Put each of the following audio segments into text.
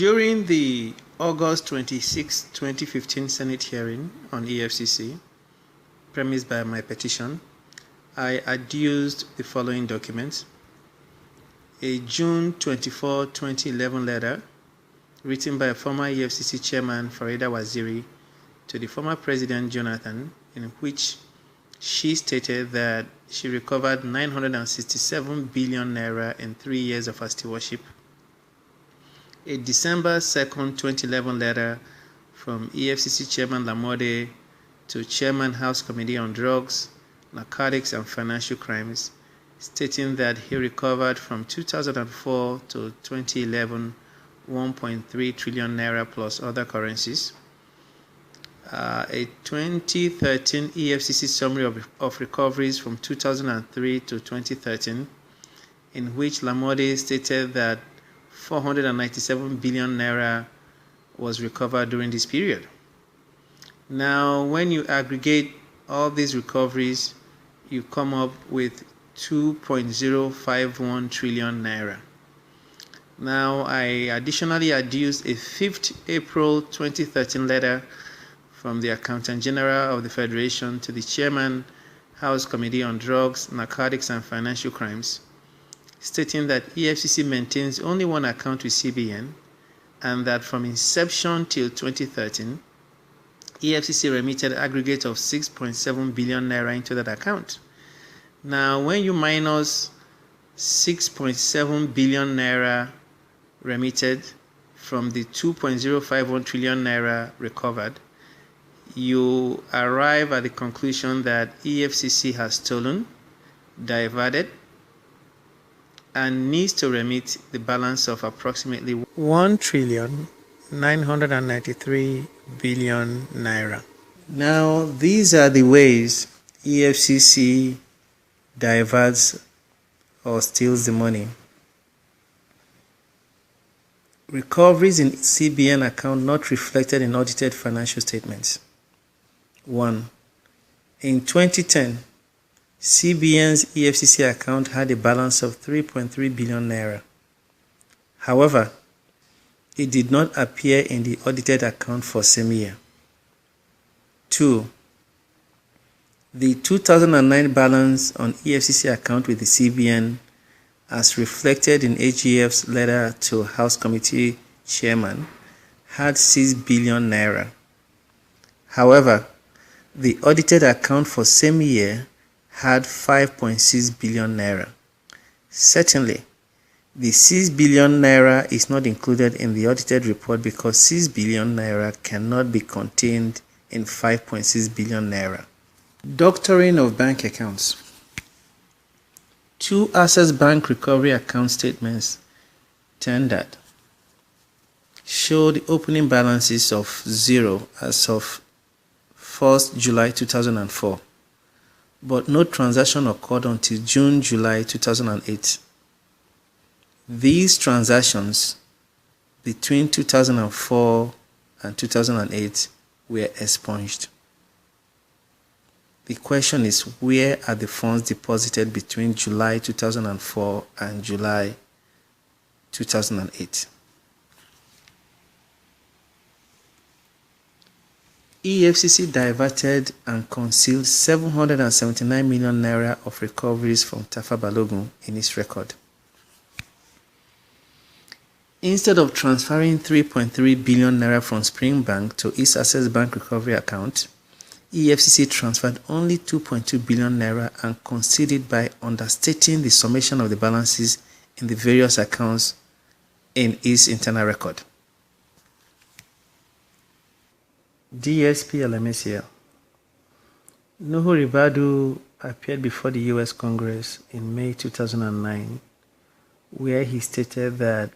During the August 26, 2015 Senate hearing on EFCC, premised by my petition, I adduced the following documents: a June 24, 2011 letter written by former EFCC chairman Farida Waziri to the former President Jonathan, in which she stated that she recovered 967 billion naira in 3 years of her stewardship. A December 2nd, 2011 letter from EFCC Chairman Lamode to Chairman House Committee on Drugs, Narcotics and Financial Crimes, stating that he recovered from 2004 to 2011 1.3 trillion naira plus other currencies. A 2013 EFCC summary of recoveries from 2003 to 2013, in which Lamode stated that 497 billion naira was recovered during this period. Now, when you aggregate all these recoveries, you come up with 2.051 trillion naira. Now, I additionally adduced a 5th April 2013 letter from the Accountant General of the Federation to the Chairman, House Committee on Drugs, Narcotics and Financial Crimes, stating that EFCC maintains only one account with CBN and that from inception till 2013, EFCC remitted aggregate of 6.7 billion naira into that account. Now, when you minus 6.7 billion naira remitted from the 2.051 trillion naira recovered, you arrive at the conclusion that EFCC has stolen, diverted, and needs to remit the balance of approximately 1,993 billion naira. Now, these are the ways EFCC diverts or steals the money. Recoveries in CBN account not reflected in audited financial statements. 1. In 2010, CBN's EFCC account had a balance of 3.3 billion naira. However, it did not appear in the audited account for same year. 2. The 2009 balance on EFCC account with the CBN, as reflected in AGF's letter to House Committee Chairman, had 6 billion naira. However, the audited account for same year had 5.6 billion naira. Certainly, the 6 billion naira is not included in the audited report because 6 billion naira cannot be contained in 5.6 billion naira. Doctoring of bank accounts. 2 Access Bank recovery account statements tendered show the opening balances of 0 as of 1st July 2004. But no transaction occurred until June-July 2008. These transactions between 2004 and 2008 were expunged. The question is, where are the funds deposited between July 2004 and July 2008? EFCC diverted and concealed 779 million naira of recoveries from Tafa Balogun in its record. Instead of transferring 3.3 billion naira from Spring Bank to its Access Bank recovery account, EFCC transferred only 2.2 billion naira and concealed it by understating the summation of the balances in the various accounts in its internal record. DSP LMACL. Nuhu Ribadu appeared before the U.S. Congress in May 2009, where he stated that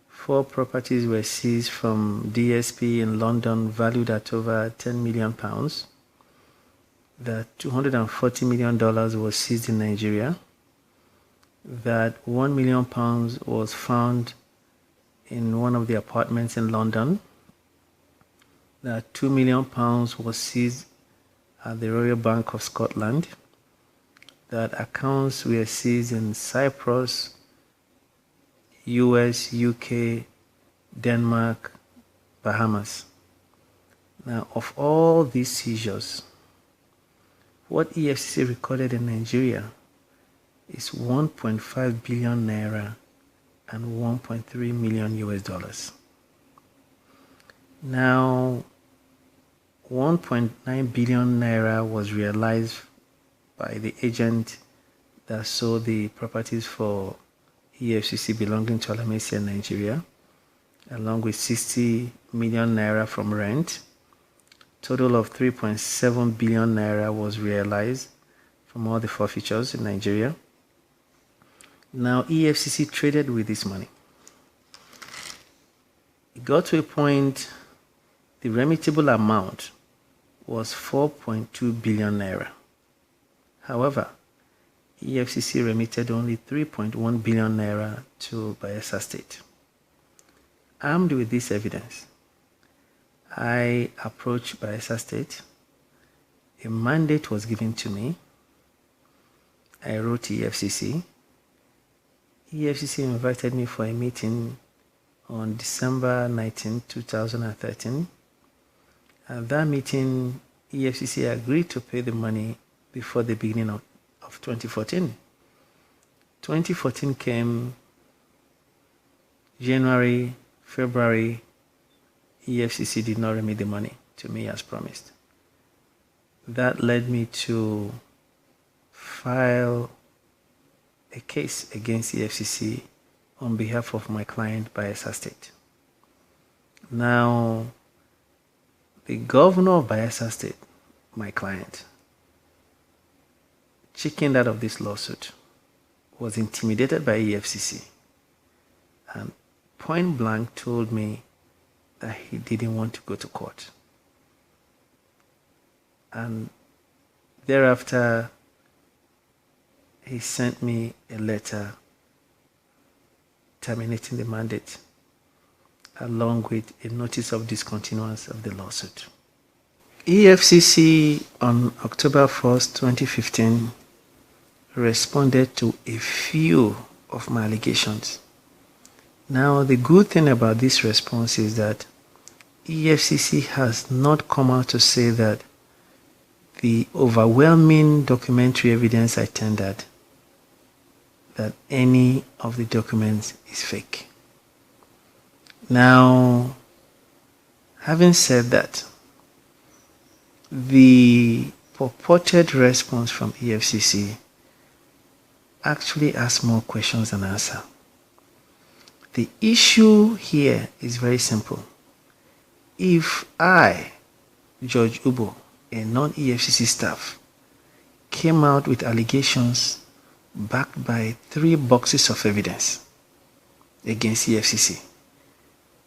4 properties were seized from DSP in London valued at over £10 million, that $240 million was seized in Nigeria, that £1 million was found in one of the apartments in London, that £2 million was seized at the Royal Bank of Scotland, that accounts were seized in Cyprus, US, UK, Denmark, Bahamas. Now, of all these seizures, what EFCC recorded in Nigeria is 1.5 billion naira and 1.3 million US dollars. Now, 1.9 billion naira was realized by the agent that sold the properties for EFCC belonging to Alamisi in Nigeria, along with 60 million naira from rent. Total of 3.7 billion naira was realized from all the forfeitures in Nigeria. Now, EFCC traded with this money. It got to a point, the remittable amount was 4.2 billion naira. However, EFCC remitted only 3.1 billion naira to Bayelsa State. Armed with this evidence, I approached Bayelsa State. A mandate was given to me. I wrote to EFCC. EFCC invited me for a meeting on December 19, 2013. At that meeting, EFCC agreed to pay the money before the beginning of 2014. 2014 came, January, February, EFCC did not remit the money to me as promised. That led me to file a case against EFCC on behalf of my client, Bayelsa State. Now, the governor of Bayelsa State, my client, chickened out of this lawsuit, was intimidated by EFCC, and point blank told me that he didn't want to go to court. And thereafter, he sent me a letter terminating the mandate, along with a notice of discontinuance of the lawsuit. EFCC on October 1st, 2015, responded to a few of my allegations. Now, the good thing about this response is that EFCC has not come out to say that the overwhelming documentary evidence I tendered, that any of the documents is fake. Now, having said that, the purported response from EFCC actually asks more questions than answer. The issue here is very simple. If I, Judge Uboh, a non-EFCC staff, came out with allegations backed by 3 boxes of evidence against EFCC,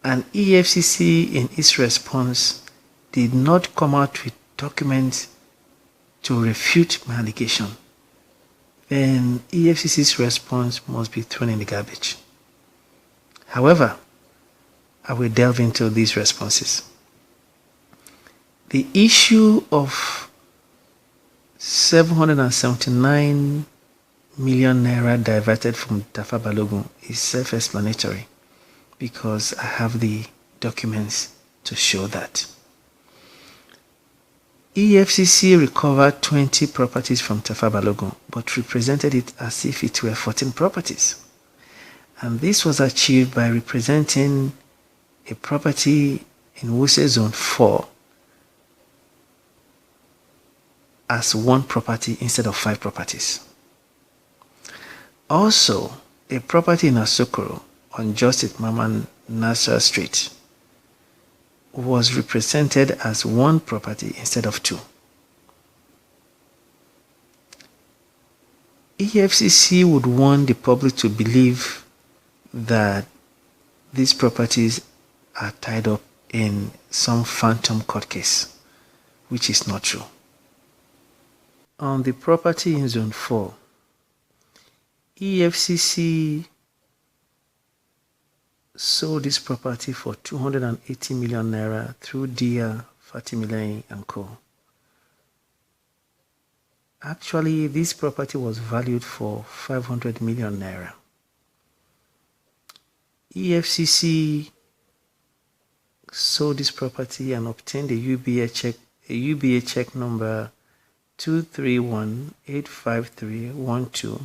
and EFCC in its response did not come out with documents to refute my allegation, then EFCC's response must be thrown in the garbage. However, I will delve into these responses. The issue of 779 million naira diverted from Tafa Balogun is self-explanatory because I have the documents to show that. EFCC recovered 20 properties from Tafa Balogun, but represented it as if it were 14 properties. And this was achieved by representing a property in Wuse Zone 4 as 1 property instead of 5 properties. Also, a property in Asokoro on Justice Maman Nasser Street was represented as 1 property instead of 2. EFCC would want the public to believe that these properties are tied up in some phantom court case, which is not true. On the property in Zone 4, EFCC sold this property for 280 million naira through Dia Fatimilei and Co. Actually, this property was valued for 500 million naira. EFCC sold this property and obtained a UBA check number 231-85312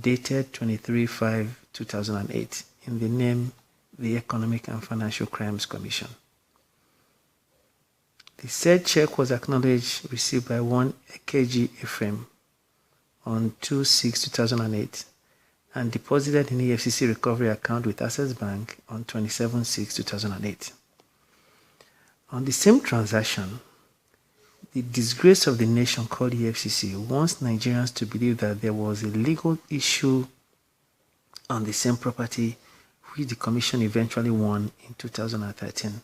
dated 23/5/2008 in the name the Economic and Financial Crimes Commission. The said check was acknowledged received by one KG Ephraim on 2/6/2008 and deposited in EFCC recovery account with Access Bank on 27/6/2008. On the same transaction, the disgrace of the nation called EFCC wants Nigerians to believe that there was a legal issue on the same property which the commission eventually won in 2013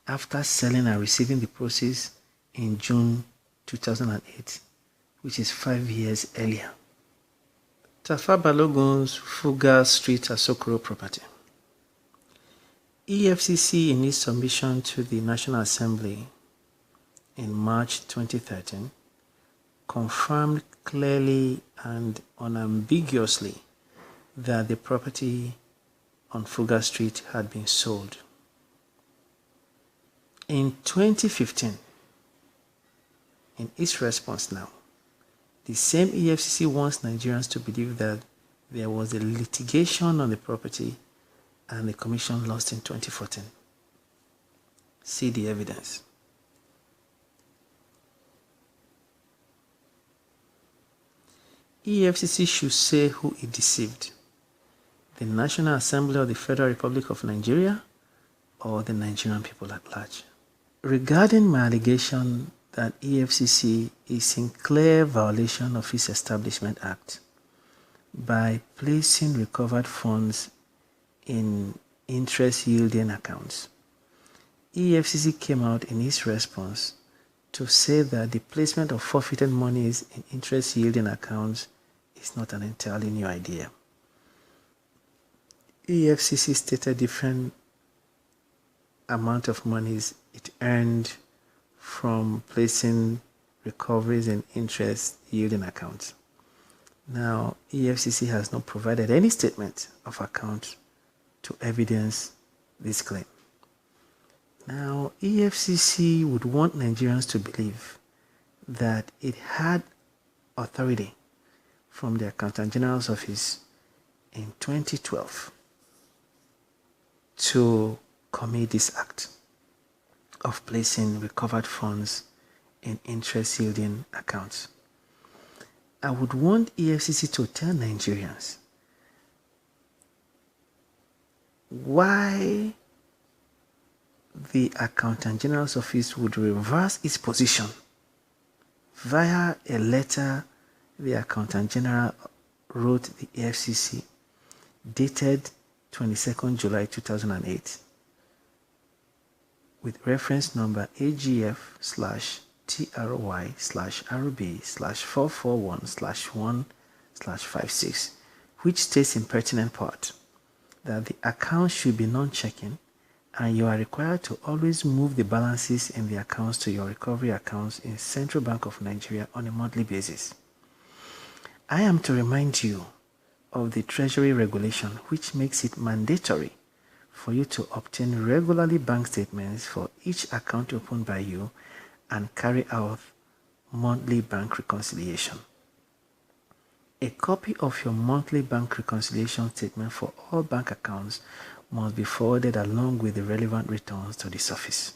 after selling and receiving the proceeds in June 2008, which is 5 years earlier. Tafa Balogun's Fuga Street Asokoro property. EFCC, in its submission to the National Assembly in March 2013, confirmed clearly and unambiguously that the property on Fuga Street had been sold. In 2015, in its response now, the same EFCC wants Nigerians to believe that there was a litigation on the property and the commission lost in 2014. See the evidence. EFCC should say who it deceived: the National Assembly of the Federal Republic of Nigeria or the Nigerian people at large. Regarding my allegation that EFCC is in clear violation of its Establishment Act by placing recovered funds in interest-yielding accounts, EFCC came out in its response to say that the placement of forfeited monies in interest-yielding accounts is not an entirely new idea. EFCC stated different amount of monies it earned from placing recoveries in interest-yielding accounts. Now, EFCC has not provided any statement of account to evidence this claim. Now, EFCC would want Nigerians to believe that it had authority from the Accountant General's office in 2012 to commit this act of placing recovered funds in interest-yielding accounts. I would want EFCC to tell Nigerians why the Accountant General's office would reverse its position via a letter the Accountant General wrote the EFCC dated 22nd July 2008 with reference number AGF/TRY/RB/441/1/56, which states in pertinent part that the account should be non-checking and you are required to always move the balances in the accounts to your recovery accounts in Central Bank of Nigeria on a monthly basis. I am to remind you of the Treasury regulation, which makes it mandatory for you to obtain regularly bank statements for each account opened by you and carry out monthly bank reconciliation. A copy of your monthly bank reconciliation statement for all bank accounts must be forwarded along with the relevant returns to this office.